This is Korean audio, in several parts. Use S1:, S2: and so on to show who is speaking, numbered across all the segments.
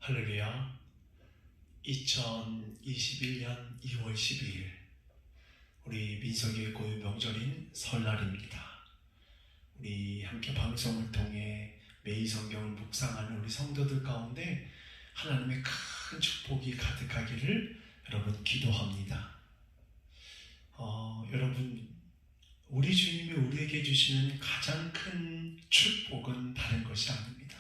S1: 할렐루야. 2021년 2월 12일 우리 민석이의 고유 명절인 설날입니다. 우리 함께 방송을 통해 매일 성경을 묵상하는 우리 성도들 가운데 하나님의 큰 축복이 가득하기를 여러분 기도합니다. 여러분, 우리 주님이 우리에게 주시는 가장 큰 축복은 다른 것이 아닙니다.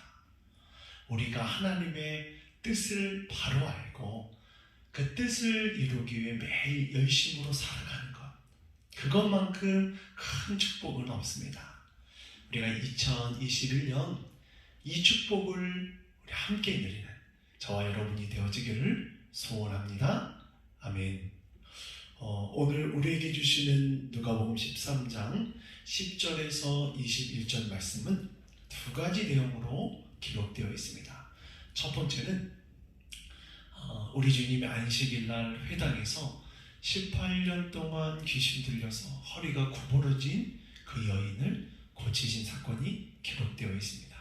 S1: 우리가 하나님의 뜻을 바로 알고 그 뜻을 이루기 위해 매일 열심으로 살아가는 것, 그것만큼 큰 축복은 없습니다. 우리가 2021년 이 축복을 우리 함께 누리는 저와 여러분이 되어지기를 소원합니다. 아멘. 오늘 우리에게 주시는 누가복음 13장 10절에서 21절 말씀은 두 가지 내용으로 기록되어 있습니다. 첫 번째는 우리 주님의 안식일날 회당에서 18년 동안 귀신 들려서 허리가 구부러진 그 여인을 고치신 사건이 기록되어 있습니다.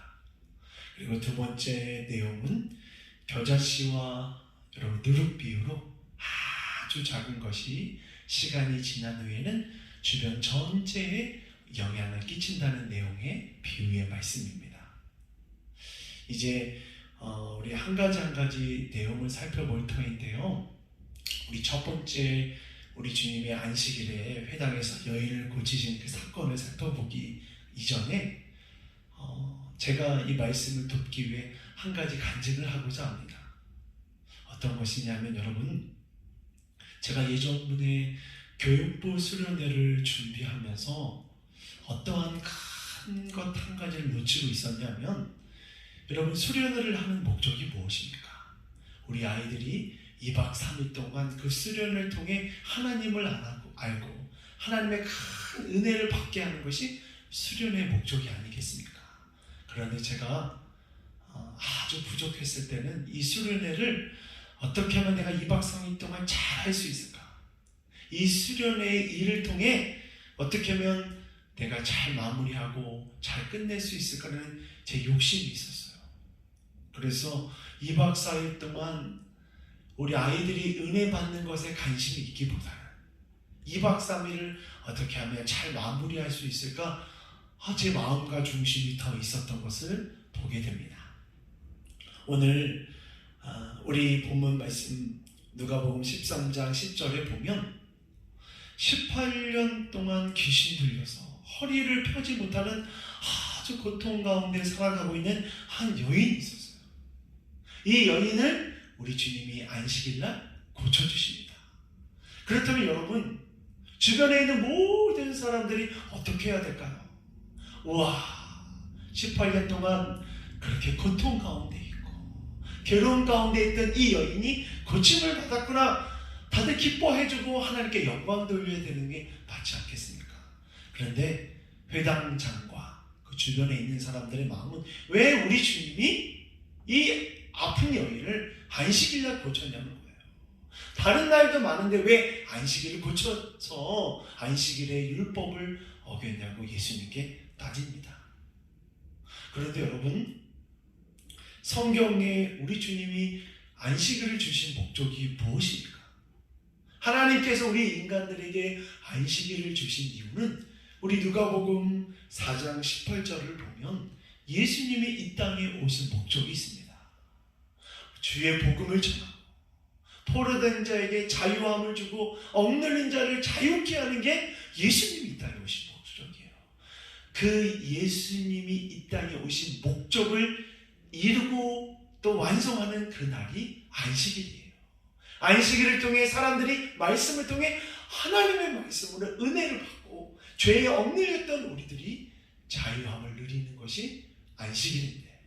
S1: 그리고 두 번째 내용은 겨자씨와 여러분 누룩 비유로 아주 작은 것이 시간이 지난 후에는 주변 전체에 영향을 끼친다는 내용의 비유의 말씀입니다. 이제 우리 한 가지 내용을 살펴볼 터인데요. 우리 첫 번째 우리 주님의 안식일에 회당에서 여인을 고치신 그 사건을 살펴보기 이전에 제가 이 말씀을 돕기 위해 한 가지 간증을 하고자 합니다. 어떤 것이냐면, 여러분, 제가 예전에 교육부 수련회를 준비하면서 어떠한 큰 것 한 가지를 놓치고 있었냐면, 여러분, 수련회를 하는 목적이 무엇입니까? 우리 아이들이 2박 3일 동안 그 수련을 통해 하나님을 알고 하나님의 큰 은혜를 받게 하는 것이 수련의 목적이 아니겠습니까? 그런데 제가 아주 부족했을 때는 이 수련회를 어떻게 하면 내가 2박 3일 동안 잘 할 수 있을까? 이 수련회의 일을 통해 어떻게 하면 내가 잘 마무리하고 잘 끝낼 수 있을까라는 제 욕심이 있었어요. 그래서 2박 4일 동안 우리 아이들이 은혜 받는 것에 관심이 있기보다는 2박 3일을 어떻게 하면 잘 마무리할 수 있을까? 제 마음과 중심이 더 있었던 것을 보게 됩니다. 오늘 우리 본문 말씀 누가복음 13장 10절에 보면 18년 동안 귀신 들려서 허리를 펴지 못하는 아주 고통 가운데 살아가고 있는 한 여인이 있었어요. 이 여인을 우리 주님이 안식일날 고쳐주십니다. 그렇다면 여러분, 주변에 있는 모든 사람들이 어떻게 해야 될까요? 우와, 18년 동안 그렇게 고통 가운데 있고 괴로움 가운데 있던 이 여인이 고침을 받았구나, 다들 기뻐해주고 하나님께 영광 돌려야 되는 게 맞지 않겠습니까? 그런데 회당장과 그 주변에 있는 사람들의 마음은 왜 우리 주님이 이 아픈 여인을 안식일날 고쳤냐는 거예요. 다른 날도 많은데 왜 안식일을 고쳐서 안식일의 율법을 어겼냐고 예수님께 따집니다. 그런데 여러분, 성경에 우리 주님이 안식일을 주신 목적이 무엇입니까? 하나님께서 우리 인간들에게 안식일을 주신 이유는 우리 누가복음 4장 18절을 보면 예수님이 이 땅에 오신 목적이 있습니다. 주의 복음을 전하고 포로된 자에게 자유함을 주고 억눌린 자를 자유케 하는 게 예수님이 이 땅에 오신 목적이에요. 그 예수님이 이 땅에 오신 목적을 이루고 또 완성하는 그 날이 안식일이에요. 안식일을 통해 사람들이 말씀을 통해 하나님의 말씀으로 은혜를 받고 죄에 억눌렸던 우리들이 자유함을 누리는 것이 안식일인데,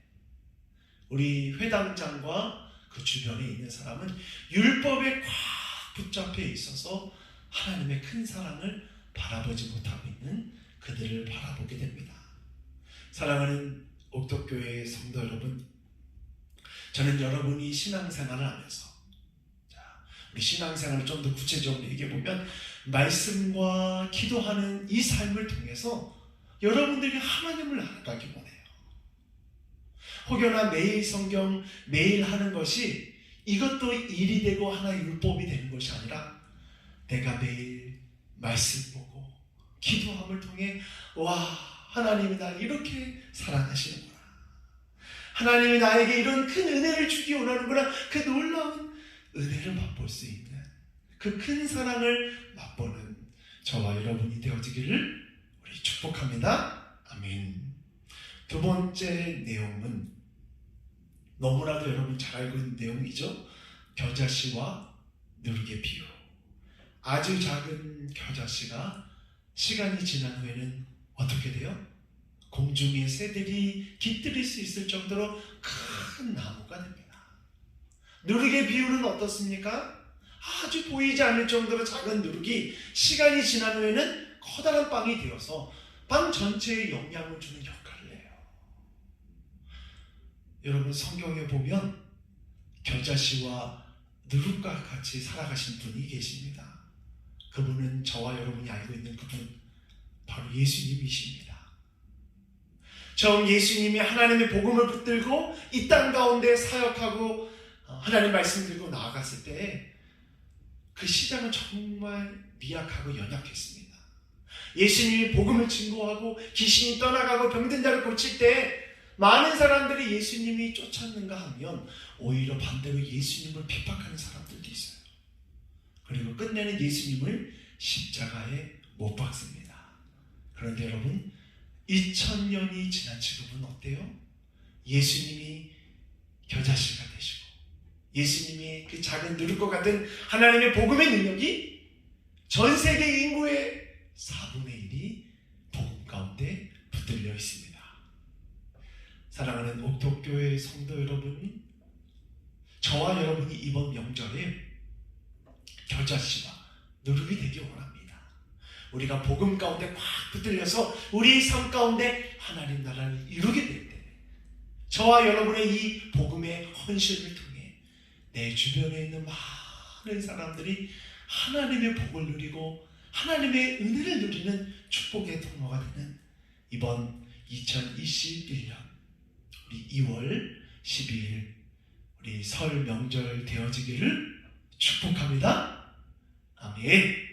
S1: 우리 회당장과 그 주변에 있는 사람은 율법에 꽉 붙잡혀 있어서 하나님의 큰 사랑을 바라보지 못하고 있는 그들을 바라보게 됩니다. 사랑하는 옥덕교회의 성도 여러분, 저는 여러분이 신앙생활을 하면서, 우리 신앙생활을 좀 더 구체적으로 얘기해보면 말씀과 기도하는 이 삶을 통해서 여러분들이 하나님을 알아가기 원해요. 혹여나 매일 성경 매일 하는 것이 이것도 일이 되고 하나의 율법이 되는 것이 아니라 내가 매일 말씀 보고 기도함을 통해 와, 하나님이 나 이렇게 사랑하시는구나, 하나님이 나에게 이런 큰 은혜를 주기 원하는구나, 그 놀라운 은혜를 맛볼 수 있는 그 큰 사랑을 맛보는 저와 여러분이 되어지기를 우리 축복합니다. 아멘. 두 번째 내용은 너무나도 여러분 잘 알고 있는 내용이죠. 겨자씨와 누룩의 비유. 아주 작은 겨자씨가 시간이 지난 후에는 어떻게 돼요? 공중의 새들이 깃들일 수 있을 정도로 큰 나무가 됩니다. 누룩의 비유는 어떻습니까? 아주 보이지 않을 정도로 작은 누룩이 시간이 지난 후에는 커다란 빵이 되어서 빵 전체에 영향을 주는 역할을 해요. 여러분, 성경에 보면 겨자씨와 누룩과 같이 살아가신 분이 계십니다. 그분은 저와 여러분이 알고 있는 그분, 바로 예수님이십니다. 처음 예수님이 하나님의 복음을 붙들고 이 땅 가운데 사역하고 하나님 말씀 들고 나아갔을 때 그 시장은 정말 미약하고 연약했습니다. 예수님이 복음을 증거하고 귀신이 떠나가고 병든 자를 고칠 때 많은 사람들이 예수님이 쫓았는가 하면 오히려 반대로 예수님을 핍박하는 사람들도 있어요. 그리고 끝내는 예수님을 십자가에 못 박습니다. 그런데 여러분, 2000년이 지난 지금은 어때요? 예수님이 겨자씨가 되시고 예수님이 그 작은 누룩과 같은 하나님의 복음의 능력이 전 세계 인구의 4분의 1이 복음 가운데 붙들려 있습니다. 사랑하는 옥독교회 성도 여러분, 저와 여러분이 이번 명절에 겨자씨와 누룩이 되기 원합니다. 우리가 복음 가운데 꽉 붙들려서 우리 삶 가운데 하나님 나라를 이루게 될 때, 저와 여러분의 이 복음의 헌신을 통해 내 주변에 있는 많은 사람들이 하나님의 복을 누리고 하나님의 은혜를 누리는 축복의 통로가 되는 이번 2021년 우리 2월 12일 우리 설 명절 되어지기를 축복합니다. 아멘.